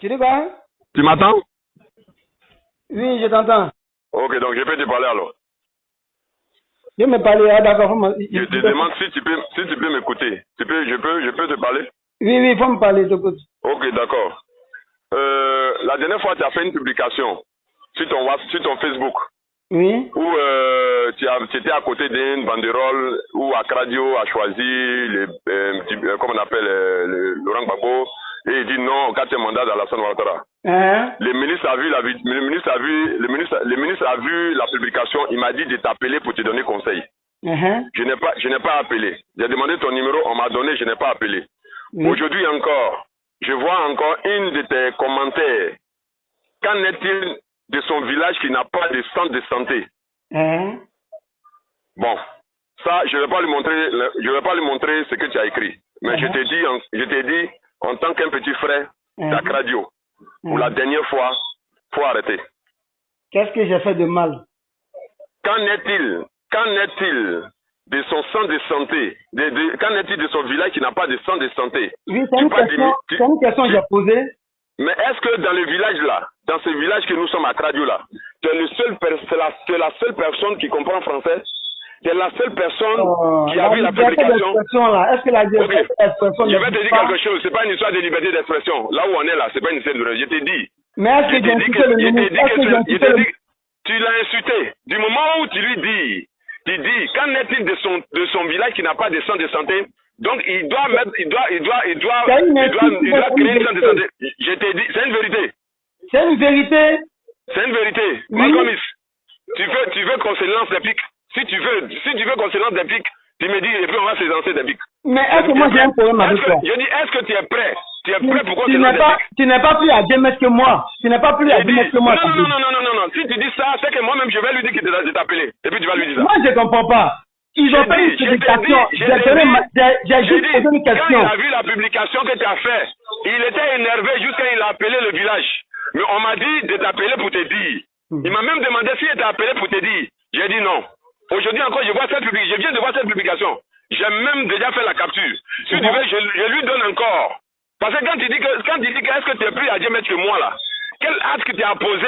Tu dis quoi? Tu m'entends? Oui, je t'entends. Ok, donc je peux te parler alors. Je me parler, ah d'accord. Je te demande si tu peux m'écouter. Je peux te parler? Oui, il faut me parler, t'écoute. Ok, d'accord. La dernière fois, tu as fait une publication sur ton Facebook. Oui. Où tu étais à côté d'une banderole où Akradio a choisi comment on appelle Laurent Gbagbo et il dit non au 4e mandat d'Alassane Ouattara. Le ministre a vu la publication, il m'a dit de t'appeler pour te donner conseil. Je n'ai pas appelé. J'ai demandé ton numéro, on m'a donné, je n'ai pas appelé. Aujourd'hui encore, je vois encore une de tes commentaires. Qu'en est-il de son village qui n'a pas de centre de santé? Bon, ça, je ne vais pas lui montrer ce que tu as écrit. Mais je t'ai dit, en tant qu'un petit frère d'Akradio, pour la dernière fois, faut arrêter. Qu'est-ce que j'ai fait de mal? Qu'en est-il de son centre de santé? Qu'en est-il de son village qui n'a pas de centre de santé? Oui, c'est une question que j'ai posée. Mais est-ce que dans le village là, dans ce village que nous sommes à Kradio là, tu es la seule personne qui comprend français? Tu es la seule personne qui a vu la publication? Est-ce que la liberté d'expression? Je vais te dire quelque chose, c'est pas une histoire de liberté d'expression. Là où on est là, c'est pas une histoire de... Je t'ai dit. Mais est-ce que j'ai insulté le ministre? Tu l'as insulté. Du moment où tu lui dis, qu'en est-il de son village qui n'a pas de centre de santé? Donc il doit créer une centre de santé. Je t'ai dit, c'est une vérité. C'est une vérité. C'est une vérité. Oui. Malcolm, tu veux qu'on se lance des pics? Si tu veux qu'on se lance des pics, tu me dis et puis on va se lancer des pics. Mais est-ce que moi j'ai un problème avec toi? Je dis, est-ce que tu es prêt? Tu es prêt pour qu'on se lance des pics? Tu n'es pas plus à 2 mètres que moi. Tu n'es pas plus à 2 mètres que moi. Non. Si tu dis ça, c'est que moi-même je vais lui dire de t'appeler. Et puis tu vas lui dire ça. Moi je ne comprends pas. Ils ont fait une publication. J'ai juste posé une question. Quand il a vu la publication que tu as fait, il était énervé jusqu'à il a appelé le village. Mais on m'a dit de t'appeler pour te dire. Il m'a même demandé s'il était appelé pour te dire. J'ai dit non. Aujourd'hui encore, je viens de voir cette publication. J'ai même déjà fait la capture. Si tu veux, je lui donne encore. Parce que quand tu dis est-ce que tu es plus à 10 mètres que moi là, quel acte que tu as posé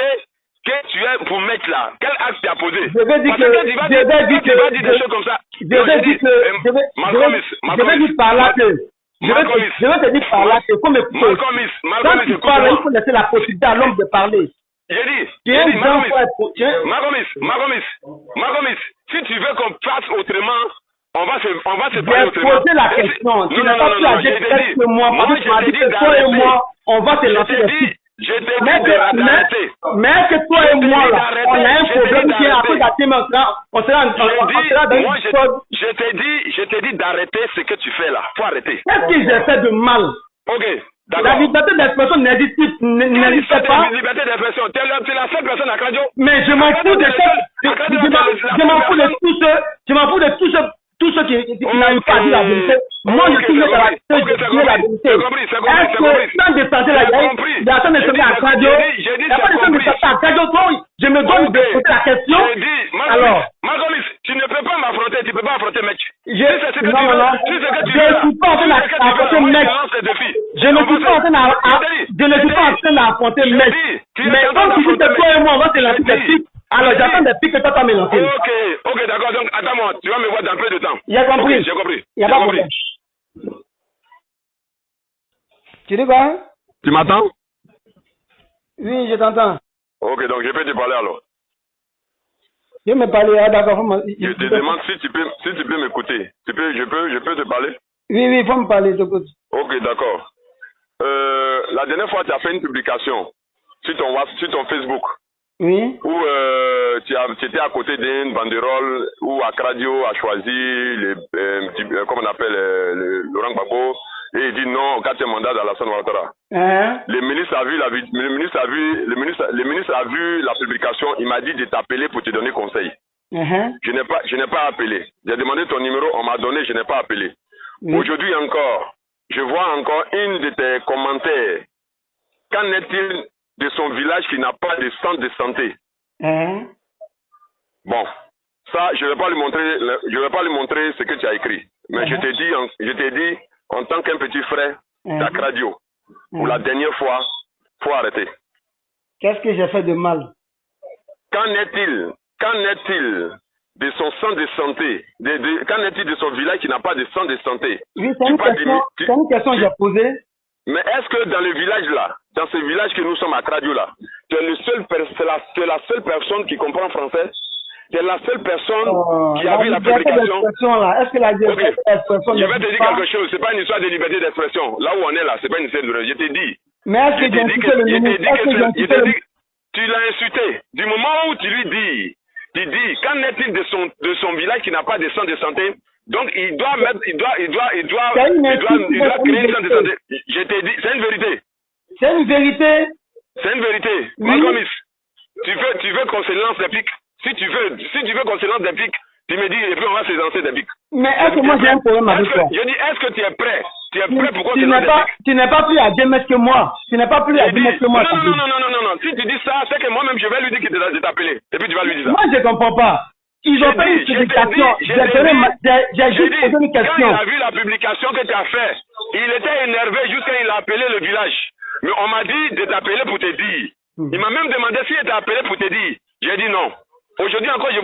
que tu es pour mettre là? Quel acte tu as posé? Je vais dire que tu vas dire des choses comme ça. Je vais dire par là que je vais te dire par là que faut m'écouter. Quand tu parles, il faut laisser la possibilité à l'homme de parler. J'ai dit, Magomis, si tu veux qu'on fasse autrement, on va se parler autrement. J'ai posé la question. Tu n'as pas pu la dire que moi. Moi, je t'ai dit que toi et moi, on va te lancer des pics. Je t'ai dit d'arrêter. Mais que toi et moi, là, on a un problème qui est à cause on sera dans une chose. Je t'ai dit d'arrêter ce que tu fais là. Faut arrêter. Qu'est-ce que j'ai fait de mal? Ok. La liberté d'expression n'existe pas. La liberté d'expression, tu es la seule personne à Kradio. Mais je m'en fous de tous ceux qui n'arrivent pas à dire la vérité. Moi, je suis là à dire la vérité. Est-ce que sans de santé, il y a personne de santé à Kradio? Il n'y a pas de santé à Kradio. Je me donne de poser la question. Alors, Magomis, tu ne peux pas m'affronter, tu ne peux pas affronter mec. Je ne suis pas en train d'affronter mec. Je ne suis pas en train d'affronter mec. Mais comme tu dis que toi et moi, on va te lancer des pics, alors j'attends des pics que toi me lancer. Ok, d'accord, donc attends-moi, tu vas me voir dans peu de temps. J'ai compris. J'ai compris. Il n'y a pas de problème. Tu dis quoi? Tu m'entends? Oui, je t'entends. Ok, donc je peux te parler alors. Je me parler, ah d'accord. Je te demande si tu peux m'écouter. Je peux te parler? Oui, il faut me parler, t'écoute. Ok, d'accord. La dernière fois, tu as fait une publication sur ton Facebook. Oui. Où tu étais à côté d'une banderole où Akradio a choisi comment on appelle Laurent Gbagbo et il dit non au 4e mandat d'Alassane Ouattara. Le ministre a vu la publication, il m'a dit de t'appeler pour te donner conseil. Je n'ai pas appelé. J'ai demandé ton numéro, on m'a donné, je n'ai pas appelé. Aujourd'hui encore, je vois encore une de tes commentaires. Qu'en est-il de son village qui n'a pas de centre de santé? Bon, ça, je ne vais pas lui montrer ce que tu as écrit. Mais je t'ai dit, en tant qu'un petit frère d'Akradio, pour la dernière fois, Faut arrêter. Qu'est-ce que j'ai fait de mal? Qu'en est-il de son centre de santé? Qu'en est-il de son village qui n'a pas de centre de santé? Oui, c'est une question que j'ai posée. Mais est-ce que dans le village là, dans ce village que nous sommes à Tradio là, tu es c'est la seule personne qui comprend français? Tu es la seule personne qui a vu la publication? Est-ce que la liberté d'expression... Je vais te dire quelque chose, c'est pas une histoire de liberté d'expression. Là où on est là, c'est pas une histoire de... Je t'ai dit. Mais est-ce que j'ai insulté le ministre? Tu l'as insulté. Du moment où tu lui dis, qu'en est-il de son village qui n'a pas de centre de santé? Donc il doit créer une centre de santé. Je t'ai dit, c'est une vérité. C'est une vérité. C'est une vérité. Oui. Malcolm, tu veux qu'on se lance des pics? Si tu veux qu'on se lance des pics, tu me dis et puis on va se lancer des pics. Mais est-ce que moi j'ai un problème avec toi? Je dis, est-ce que tu es prêt? Tu es prêt pour qu'on se lance des pics? Tu n'es pas plus à 2 mètres que moi. Tu n'es pas plus à 2 mètres que moi. Non. Si tu dis ça, c'est que moi-même je vais lui dire qu'il de t'appeler. Et puis tu vas lui dire ça. Moi je ne comprends pas. Ils ont fait une publication. J'ai juste posé une question. Quand il a vu la publication que tu as fait, il était énervé jusqu'à il a appelé le village. Mais on m'a dit de t'appeler pour te dire. Il m'a même demandé s'il t'a appelé pour te dire. J'ai dit non. Aujourd'hui encore, je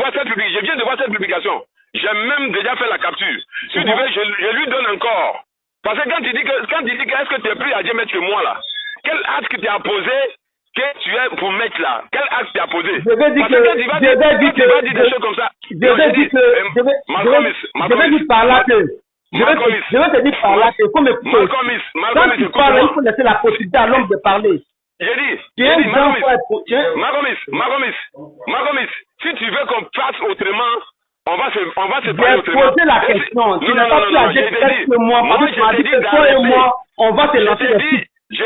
viens de voir cette publication. J'ai même déjà fait la capture. Si tu veux, je lui donne encore. Parce que quand tu dis que est-ce que tu es plus à 10 mètres que moi là, quel acte tu as posé que tu es pour mettre là? Quel acte tu as posé? Je vais dire que tu vas dire des choses comme ça. Je vais dire par là que je vais te dire par là que comme quand tu parles, il faut laisser la possibilité à l'homme de parler. J'ai dit, Magomis, si tu veux qu'on fasse autrement, on va se parler autrement. J'ai posé la question. Tu n'as pas pu agir que moi, parce que tu m'as dit que toi et moi, on va te lancer des pics. Mais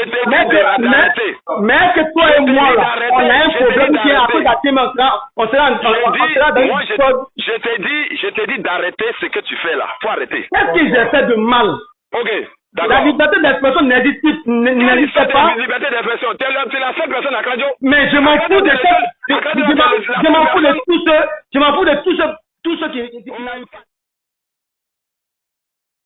est-ce que toi et moi, là, on a un problème qui est après on sera dans une chose. Je t'ai dit d'arrêter ce que tu fais là. Faut arrêter. Qu'est-ce que j'ai fait de mal? Ok. La liberté d'expression n'existe pas. La liberté d'expression, tu es la seule personne à Radio. Mais je m'en fous de ça.